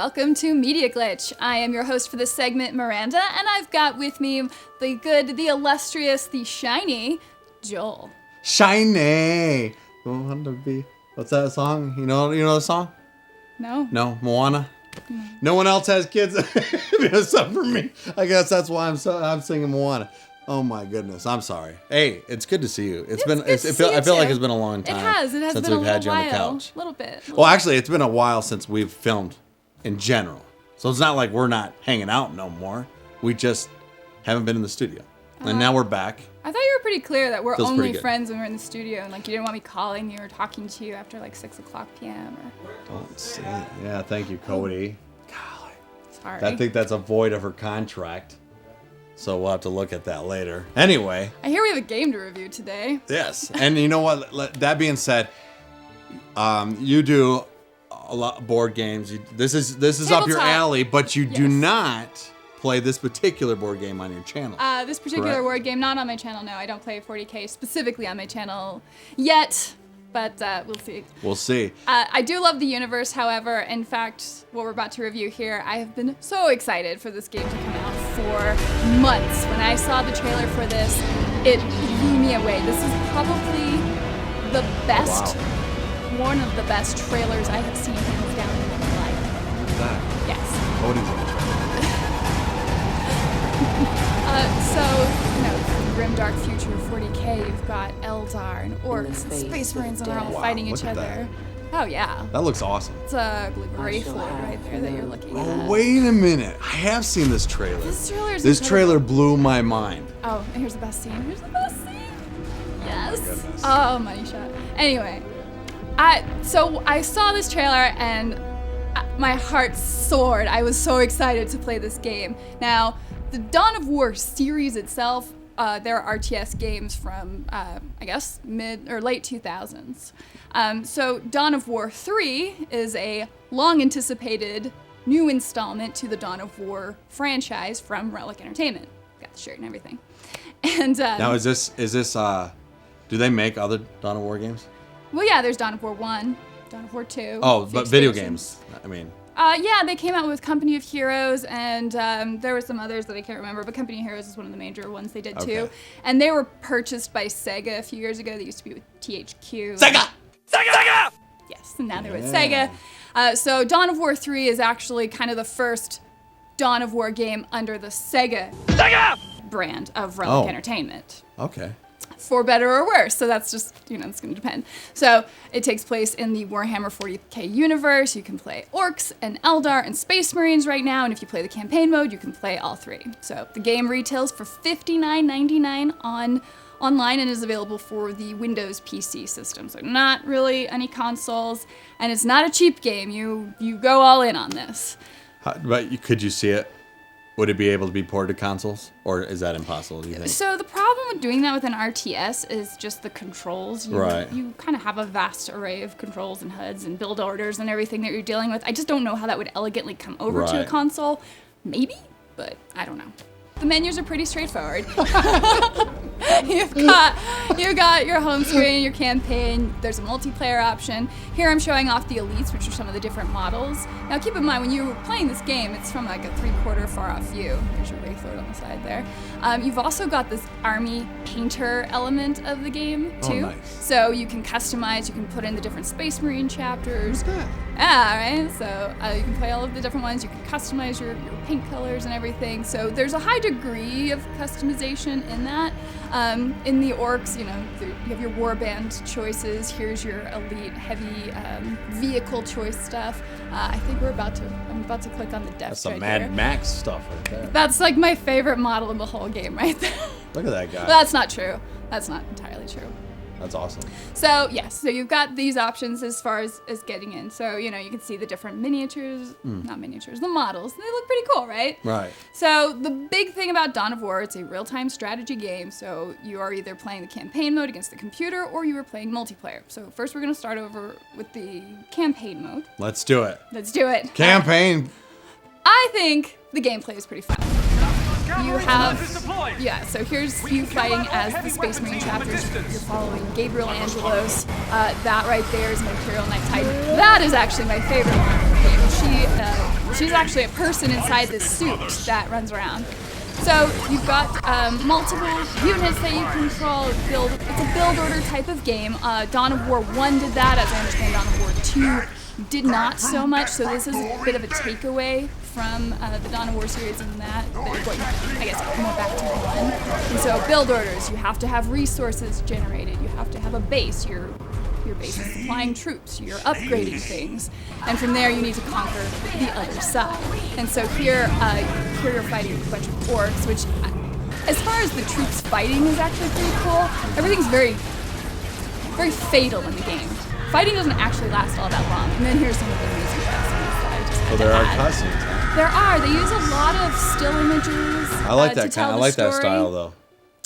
welcome to Media Glitch. I am your host for this segment, Miranda, and I've got with me the good, the illustrious, the shiny, Joel. Shiny! What's that song? You know the song? No. No? Moana? No one else has kids except for me. I guess that's why I'm singing Moana. Oh my goodness, I'm sorry. Hey, it's good to see you. I feel like it's been a long time. It has since been we've had you on the couch. A little bit. Well, actually, it's been a while since we've filmed in general. So it's not like we're not hanging out no more. We just haven't been in the studio. And now we're back. I thought you were pretty clear that we're Feels only friends when we're in the studio, and like you didn't want me calling you or talking to you after like 6:00 p.m. Don't say it. Yeah, thank you, Cody. Golly. Sorry. I think that's a void of her contract. So we'll have to look at that later. Anyway. I hear we have a game to review today. Yes. And you know what? That being said, you do a lot of board games. This is up your alley, but you do not play this particular board game on your channel. This particular board game, not on my channel, no. I don't play 40K specifically on my channel yet. But we'll see. We'll see. I do love the universe, however. In fact, what we're about to review here, I have been so excited for this game to come out for months. When I saw the trailer for this, it blew me away. This is probably the best, one of the best trailers I have seen hands down in my life. What's that? Yes. Cody's in the Grimdark future 40K, you've got Eldar and Orcs and Space Marines, and they're all fighting each other. Oh, yeah. That looks awesome. It's a gray fluid right there that you're looking at. Oh, wait a minute. I have seen this trailer. This trailer blew my mind. Oh, and here's the best scene. Yes. Oh, money shot. Anyway, I saw this trailer and my heart soared. I was so excited to play this game. Now, the Dawn of War series itself, there are RTS games from, I guess, mid or late 2000s. So Dawn of War 3 is a long-anticipated new installment to the Dawn of War franchise from Relic Entertainment. Got the shirt and everything. And now, is this? Do they make other Dawn of War games? Well, yeah. There's Dawn of War 1, Dawn of War 2. Oh, but video games. I mean. Yeah, they came out with Company of Heroes, and there were some others that I can't remember, but Company of Heroes is one of the major ones they did too. And they were purchased by Sega a few years ago. They used to be with THQ. Sega! Yes, and now they're with Sega. So Dawn of War 3 is actually kind of the first Dawn of War game under the Sega brand of Relic Entertainment. Okay. For better or worse, so that's just, it's going to depend. So it takes place in the Warhammer 40K universe. You can play Orcs and Eldar and Space Marines right now, and if you play the campaign mode, you can play all three. So the game retails for $59.99 online and is available for the Windows PC system. So not really any consoles, and it's not a cheap game. You go all in on this. But could you see it? Would it be able to be ported to consoles, or is that impossible, do you think? So the problem with doing that with an RTS is just the controls. You kind of have a vast array of controls and HUDs and build orders and everything that you're dealing with. I just don't know how that would elegantly come over to a console. Maybe, but I don't know. The menus are pretty straightforward. You've got your home screen, your campaign, there's a multiplayer option. Here I'm showing off the elites, which are some of the different models. Now keep in mind, when you're playing this game, it's from like a 3/4 far off view. There's your Wraithlord on the side there. You've also got this army painter element of the game too. Oh, nice. So you can customize, you can put in the different Space Marine chapters. What's that? Yeah, right? So you can play all of the different ones. You can customize your paint colors and everything. So there's a high degree of customization in that. In the Orcs, you have your warband choices. Here's your elite heavy vehicle choice stuff. I think I'm about to click on the dev. That's some Mad Max stuff right there. That's like my favorite model in the whole game right there. Look at that guy. But that's not true. That's not entirely true. That's awesome. So yes, so you've got these options as far as getting in. So you can see the different miniatures, not miniatures, the models. They look pretty cool, right? Right. So the big thing about Dawn of War, it's a real-time strategy game. So you are either playing the campaign mode against the computer, or you are playing multiplayer. So first we're gonna start over with the campaign mode. Let's do it. Let's do it. Campaign. I think the gameplay is pretty fun. You have, so here's you fighting as the Space Marine chapters. You're following Gabriel Angelos. That right there is an Imperial Knight Titan. That is actually my favorite one in the game. She She's actually a person inside this suit that runs around. So you've got multiple units that you control. It's a build order type of game. Dawn of War 1 did that, as I understand Dawn of War 2 did not so much. So this is a bit of a takeaway from the Dawn of War series in that they're going, I guess, more back to 1. And so build orders, you have to have resources generated. You have to have a base. Your base is supplying troops. You're upgrading things. And from there, you need to conquer the other side. And so here you're fighting a bunch of orcs, which, as far as the troops fighting is actually pretty cool. Everything's very, very fatal in the game. Fighting doesn't actually last all that long. And then here's some of the music cutscenes that I just had there to are add. cutscenes, huh? There are. They use a lot of still images. I like that I like that style, though.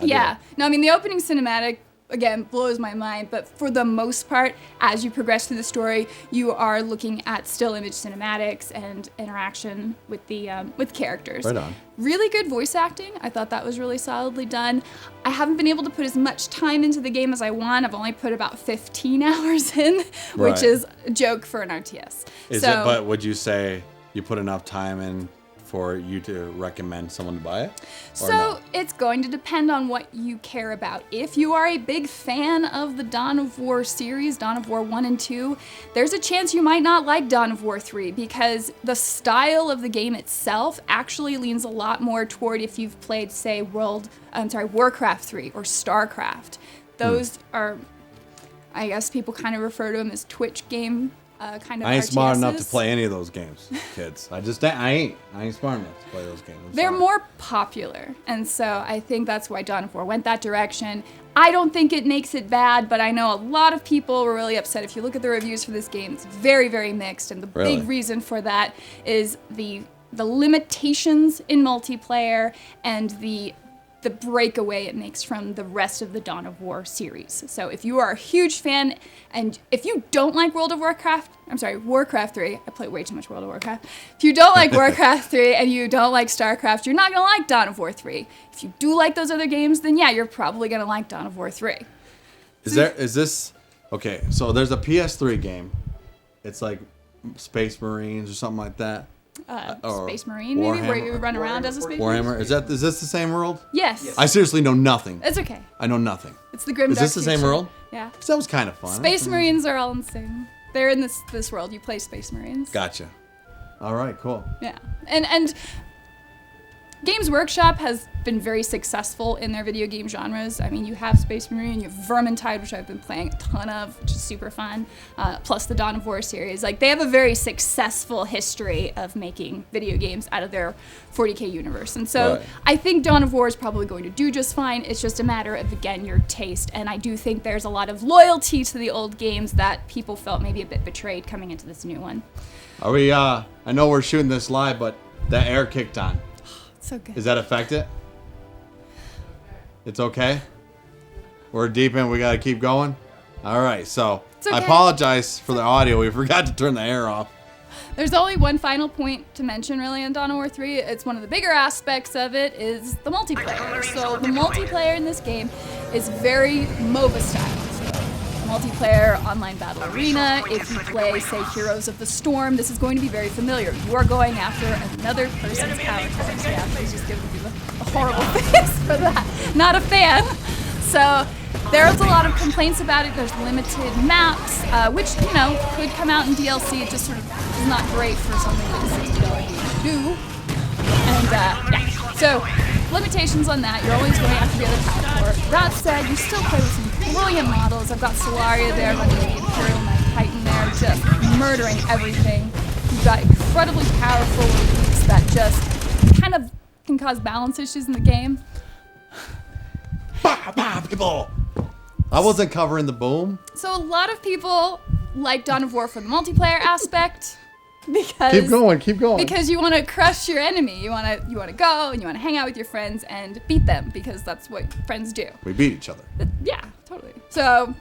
Yeah. No, I mean, the opening cinematic, again, blows my mind, but for the most part, as you progress through the story, you are looking at still image cinematics and interaction with the with characters. Right on. Really good voice acting. I thought that was really solidly done. I haven't been able to put as much time into the game as I want. I've only put about 15 hours in, which is a joke for an RTS. But would you say you put enough time in for you to recommend someone to buy it? Or no? It's going to depend on what you care about. If you are a big fan of the Dawn of War series, Dawn of War 1 and 2, there's a chance you might not like Dawn of War 3 because the style of the game itself actually leans a lot more toward if you've played, say, Warcraft 3 or StarCraft. Those are, I guess people kind of refer to them as Twitch game kind of I ain't RTSs. smart enough to play any of those games, kids. I ain't smart enough to play those games. They're more popular, and so I think that's why Dawn of War went that direction. I don't think it makes it bad, but I know a lot of people were really upset. If you look at the reviews for this game, it's very, very mixed, and the big reason for that is the limitations in multiplayer and the breakaway it makes from the rest of the Dawn of War series. So if you are a huge fan, and if you don't like Warcraft 3, I play way too much World of Warcraft. If you don't like Warcraft 3 and you don't like StarCraft, you're not gonna like Dawn of War 3. If you do like those other games, then yeah, you're probably gonna like Dawn of War 3. Okay, so there's a PS3 game. It's like Space Marines or something like that. Space Marine, maybe, where you run around as a Space Marine? Warhammer. Is this the same world? Yes. I seriously know nothing. It's okay. I know nothing. It's the grim Is this the same world? Yeah. Because that was kind of fun. Space Marines are all the same. They're in this world. You play Space Marines. Gotcha. All right, cool. Yeah. And Games Workshop has been very successful in their video game genres. I mean, you have Space Marine, you have Vermintide, which I've been playing a ton of, which is super fun, plus the Dawn of War series. Like, they have a very successful history of making video games out of their 40K universe. And so I think Dawn of War is probably going to do just fine. It's just a matter of, again, your taste. And I do think there's a lot of loyalty to the old games that people felt maybe a bit betrayed coming into this new one. Are we, I know we're shooting this live, but that air kicked on. So good. Does that affect it? It's okay? We're deep in, we gotta keep going? Alright, so okay. I apologize for the audio. We forgot to turn the air off. There's only one final point to mention really in Dawn of War 3. It's one of the bigger aspects of it is the multiplayer. So the multiplayer in this game is very MOBA style. Multiplayer online battle arena. If you play, say, Heroes of the Storm, this is going to be very familiar. You are going after another person's power cards. Yeah, please just give me a horrible face for that. Not a fan. So there's a lot of complaints about it. There's limited maps, which, you know, could come out in DLC. It just sort of is not great for something like a $60 game to do. And yeah, so limitations on that. You're always going after the other power core. That said, you still play with some brilliant models. I've got Solaria there, running the Imperial Knight Titan there, just murdering everything. You've got incredibly powerful elites that just kind of can cause balance issues in the game. People! I wasn't covering the boom. So a lot of people like Dawn of War for the multiplayer aspect. Because keep going. Because you want to crush your enemy. You want to go and you want to hang out with your friends and beat them because that's what friends do. We beat each other. Yeah, totally. So,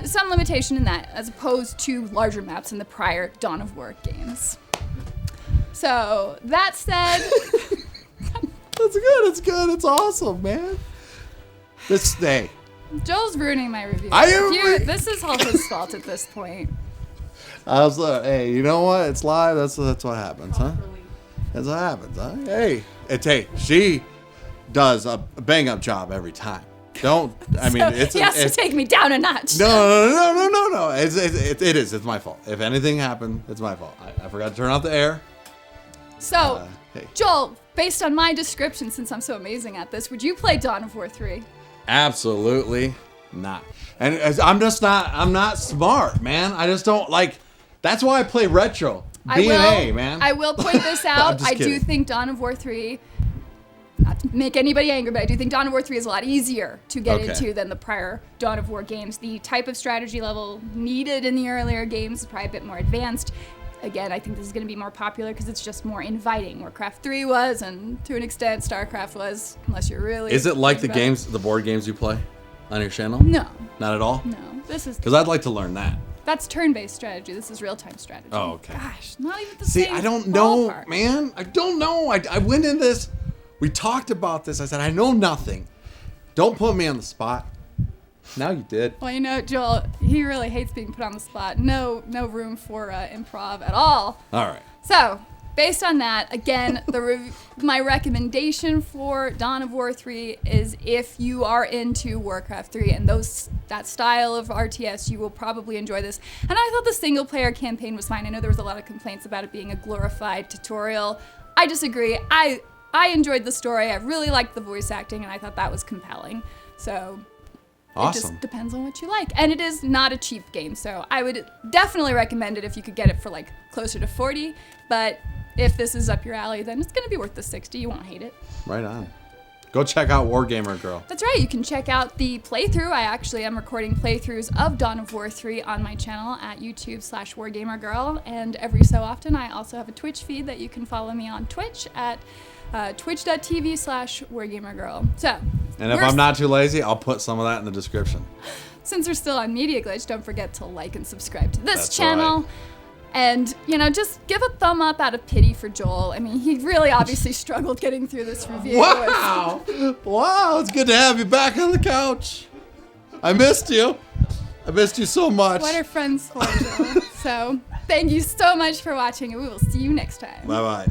some limitation in that as opposed to larger maps in the prior Dawn of War games. So, that said... That's good. It's awesome, man. Joel's ruining my review. I am... This is all his fault at this point. I was like, hey, you know what? It's live. That's what happens, huh? That's what happens, huh? Hey, she does a bang up job every time. He has to take me down a notch. No. It is. It's my fault. If anything happened, it's my fault. I forgot to turn off the air. So, hey. Joel, based on my description, since I'm so amazing at this, would you play Dawn of War 3? Absolutely not. And I'm not smart, man. I just don't like. That's why I play retro. Man. I will point this out. I do think Dawn of War 3. Not to make anybody angry, but I do think Dawn of War 3 is a lot easier to get into than the prior Dawn of War games. The type of strategy level needed in the earlier games is probably a bit more advanced. Again, I think this is going to be more popular because it's just more inviting. Warcraft 3 was, and to an extent, StarCraft was, unless you're really... Is it like the board games you play on your channel? No. Not at all? No. This is... Because I'd like to learn that. That's turn-based strategy. This is real-time strategy. Oh, okay. Gosh, not even the same. See, I don't know, man. I don't know. I went in this... We talked about this. I said, I know nothing. Don't put me on the spot. Now you did. Well, Joel, he really hates being put on the spot. No room for improv at all. All right. So, based on that, again, my recommendation for Dawn of War 3 is if you are into Warcraft 3 and that style of RTS, you will probably enjoy this. And I thought the single-player campaign was fine. I know there was a lot of complaints about it being a glorified tutorial. I disagree. I enjoyed the story. I really liked the voice acting, and I thought that was compelling. So awesome. It just depends on what you like. And it is not a cheap game, so I would definitely recommend it if you could get it for like closer to $40. But if this is up your alley, then it's going to be worth the $60. You won't hate it. Right on. Go check out Wargamergirl. That's right. You can check out the playthrough. I actually am recording playthroughs of Dawn of War 3 on my channel at YouTube/Wargamergirl. And every so often, I also have a Twitch feed that you can follow me on Twitch at twitch.tv/Wargamergirl. So, and if I'm not too lazy, I'll put some of that in the description. Since we're still on Media Glitch, don't forget to like and subscribe to this channel. Right. And, just give a thumb up out of pity for Joel. I mean, he really obviously struggled getting through this review. Wow! Wow, it's good to have you back on the couch. I missed you. I missed you so much. What are friends for, Joel? So, thank you so much for watching, and we will see you next time. Bye-bye.